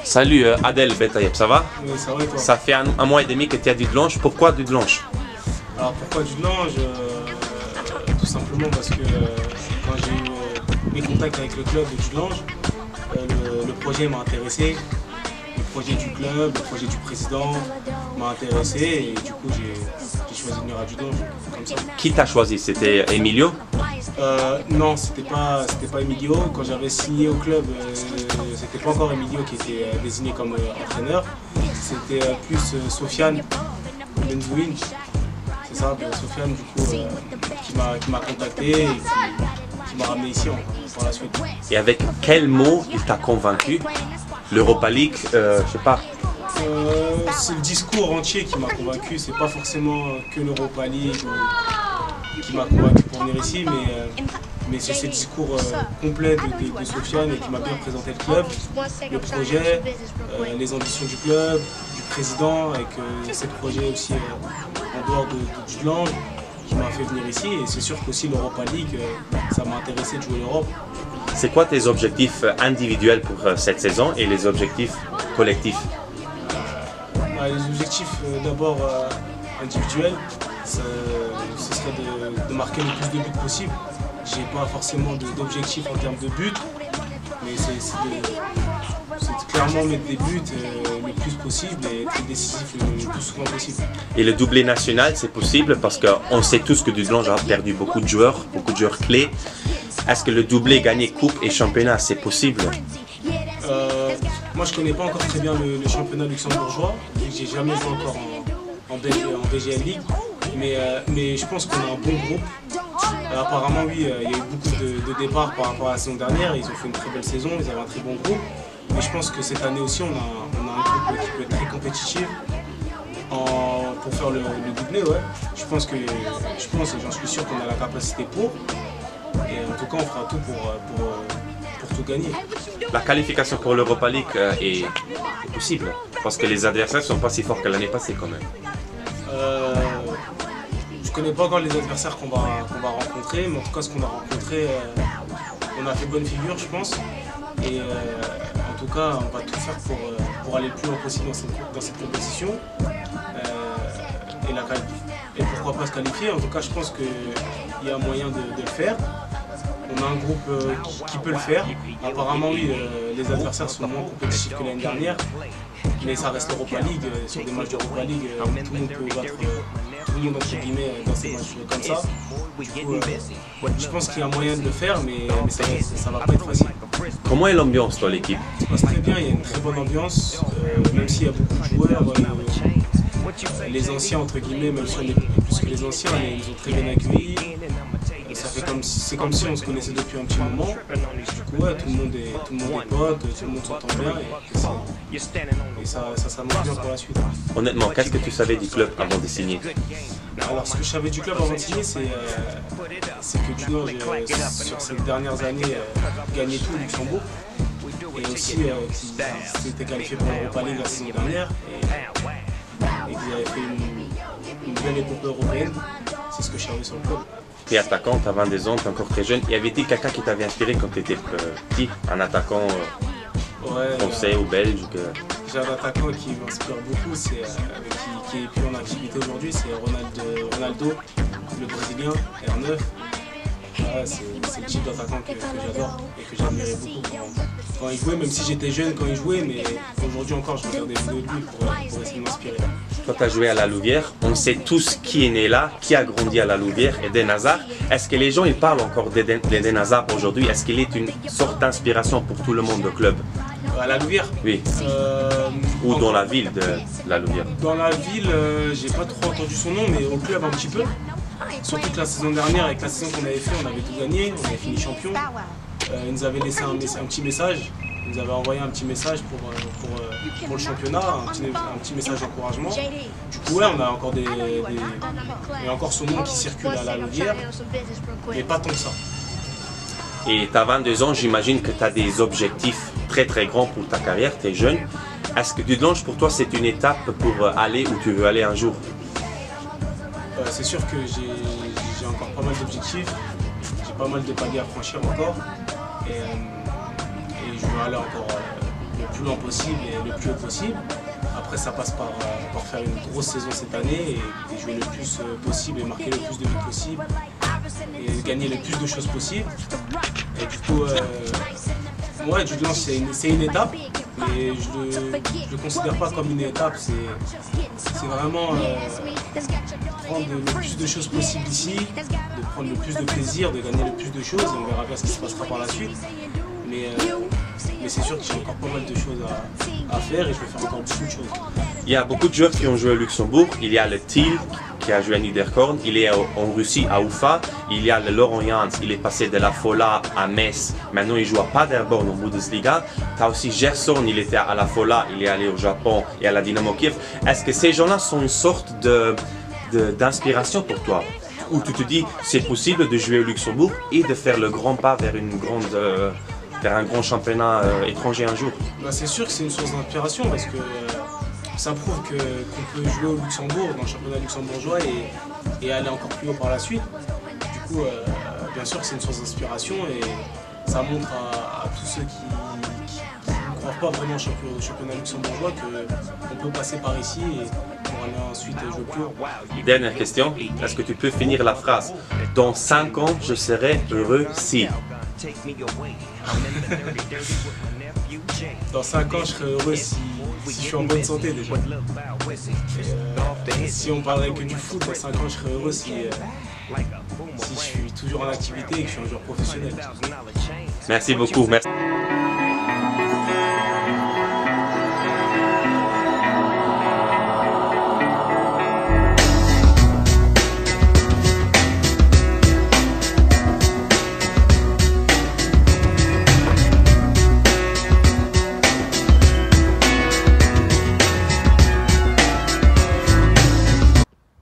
Salut Adel Betaïeb, ça va? Oui, ça va et toi? Ça fait un mois et demi que tu as du Delange. Pourquoi du Delange? Alors pourquoi du Delange? Tout simplement parce que quand j'ai eu mes contacts avec le club de Dudelange, le projet m'a intéressé. Le projet du club, le projet du président m'a intéressé et du coup j'ai choisi de venir à Dudelange comme ça. Qui t'a choisi? C'était Emilio? Non, c'était pas Emilio. Quand j'avais signé au club, c'était pas encore Emilio qui était désigné comme entraîneur. C'était plus Sofiane Benzouine. C'est ça, Sofiane du coup qui m'a contacté et qui m'a ramené ici par la suite. Et avec quel mot il t'a convaincu? L'Europa League, je sais pas. C'est le discours entier qui m'a convaincu. C'est pas forcément que l'Europa League qui m'a convaincu pour venir ici, mais c'est ce discours complet de Sofiane et qui m'a bien présenté le club, le projet, les ambitions du club, du président, avec ces projets aussi en dehors de Dudelange qui m'a fait venir ici. Et c'est sûr qu'aussi l'Europa League, ça m'a intéressé de jouer l'Europe. C'est quoi tes objectifs individuels pour cette saison et les objectifs collectifs? Les objectifs d'abord individuels, ce serait de marquer le plus de buts possible. J'ai pas forcément d'objectif en termes de buts, mais c'est clairement mettre des buts le plus possible et être décisif le plus souvent possible. Et le doublé national, c'est possible parce qu'on sait tous que Dudelange a perdu beaucoup de joueurs clés. Est-ce que le doublé gagner coupe et championnat, c'est possible? Moi, je connais pas encore très bien le championnat luxembourgeois. J'ai jamais joué encore en BGL League, mais je pense qu'on a un bon groupe. Apparemment, oui, il y a eu beaucoup de départs par rapport à la saison dernière. Ils ont fait une très belle saison, ils avaient un très bon groupe. Mais je pense que cette année aussi, on a un groupe qui peut être très compétitif pour faire le doublé. Ouais. Je pense et j'en suis sûr qu'on a la capacité pour. Et en tout cas, on fera tout pour tout gagner. La qualification pour l'Europa League est possible parce que les adversaires ne sont pas si forts que l'année passée quand même. Je connais pas encore les adversaires qu'on va rencontrer, mais en tout cas ce qu'on a rencontré, on a fait bonne figure je pense. Et en tout cas on va tout faire pour aller le plus loin possible dans cette compétition. Et pourquoi pas se qualifier. En tout cas je pense qu'il y a moyen de le faire. On a un groupe qui peut le faire. Apparemment oui, les adversaires sont moins compétitifs que l'année dernière. Mais ça reste l'Europa League. Sur des matchs d'Europa League, tout le monde peut battre tout le monde entre guillemets dans ces matchs comme ça. Du coup, je pense qu'il y a moyen de le faire, mais ça va pas être facile. Comment est l'ambiance dans l'équipe? Ça passe très bien, il y a une très bonne ambiance, même s'il y a beaucoup de joueurs. Les anciens entre guillemets, même si on est beaucoup plus que les anciens, ils nous ont très bien accueillis. C'est comme si on se connaissait depuis un petit moment. Du coup, ouais, tout le monde est pote, tout le monde s'entend bien et ça s'annonce bien pour la suite. Honnêtement, qu'est-ce que tu savais du club avant de signer? Alors, ce que je savais du club avant de signer, c'est que Dudelange, sur ces dernières années, gagnait tout au Luxembourg. Et aussi, qu'ils s'étaient qualifiés pour l'Europa League la saison dernière. Et qu'ils avaient fait une belle épopée européenne. C'est ce que je savais sur le club. Tu es attaquant, tu as 22 ans, tu es encore très jeune. Y avait-il quelqu'un qui t'avait inspiré quand tu étais petit? Un attaquant français ou belge? J'ai un attaquant qui m'inspire beaucoup, qui est plus en activité aujourd'hui, c'est Ronaldo, le Brésilien, R9. C'est le type d'attaquant que j'adore et que j'admirais beaucoup quand il jouait, même si j'étais jeune quand il jouait, mais aujourd'hui encore je regarde des vidéos de lui pour essayer de m'inspirer. Toi, tu as joué à la Louvière. On sait tous qui est né là, qui a grandi à la Louvière, Eden Hazard. Est-ce que les gens ils parlent encore d'Eden Hazard aujourd'hui? Est-ce qu'il est une sorte d'inspiration pour tout le monde au club? À la Louvière? Oui. Ou dans la ville de la Louvière? Dans la ville, j'ai pas trop entendu son nom, mais au club un petit peu. Surtout que la saison dernière, avec la saison qu'on avait fait, on avait tout gagné, on avait fini champion. Ils nous avaient laissé un petit message, ils nous avaient envoyé un petit message pour le championnat, un petit message d'encouragement. Du coup, ouais, on a encore il y a encore son nom qui circule à la Louvière, mais pas tant que ça. Et tu as 22 ans, j'imagine que tu as des objectifs très très grands pour ta carrière, tu es jeune. Est-ce que Dudelange pour toi c'est une étape pour aller où tu veux aller un jour? C'est sûr que j'ai encore pas mal d'objectifs, j'ai pas mal de paliers à franchir encore et je veux aller encore plus loin possible et le plus haut possible. Après, ça passe par faire une grosse saison cette année et jouer le plus possible et marquer le plus de buts possible et gagner le plus de choses possible. Et du coup, ouais, Jude Lance, c'est une étape, mais je ne le considère pas comme une étape. C'est vraiment prendre le plus de choses possibles ici, de prendre le plus de plaisir, de gagner le plus de choses. Et on verra bien ce qui se passera par la suite. Mais c'est sûr que j'ai encore pas mal de choses à faire et je vais faire encore beaucoup de choses. Il y a beaucoup de joueurs qui ont joué au Luxembourg. Il y a le Thiel qui a joué à Niederkorn. Il est en Russie à Ufa. Il y a le Laurent Jans. Il est passé de la Fola à Metz. Maintenant, il joue à Paderborn en Bundesliga. Tu as aussi Gerson. Il était à la Fola. Il est allé au Japon et à la Dynamo Kiev. Est-ce que ces gens-là sont une sorte d'inspiration pour toi? Où tu te dis, c'est possible de jouer au Luxembourg et de faire le grand pas vers un grand championnat étranger un jour? Bah, c'est sûr que c'est une source d'inspiration parce que ça prouve qu'on peut jouer au Luxembourg, dans le championnat luxembourgeois et aller encore plus haut par la suite. Du coup, bien sûr que c'est une source d'inspiration et ça montre à tous ceux qui ne croient pas vraiment au championnat luxembourgeois qu'on peut passer par ici et pour aller ensuite jouer plus haut. Dernière question, est-ce que tu peux finir la phrase? Dans 5 ans, je serai heureux si... Dans 5 ans, je serai heureux si je suis en bonne santé déjà. Si on parlerait que du foot, dans 5 ans, je serai heureux si je suis toujours en activité et que je suis un joueur professionnel. Merci beaucoup. Merci.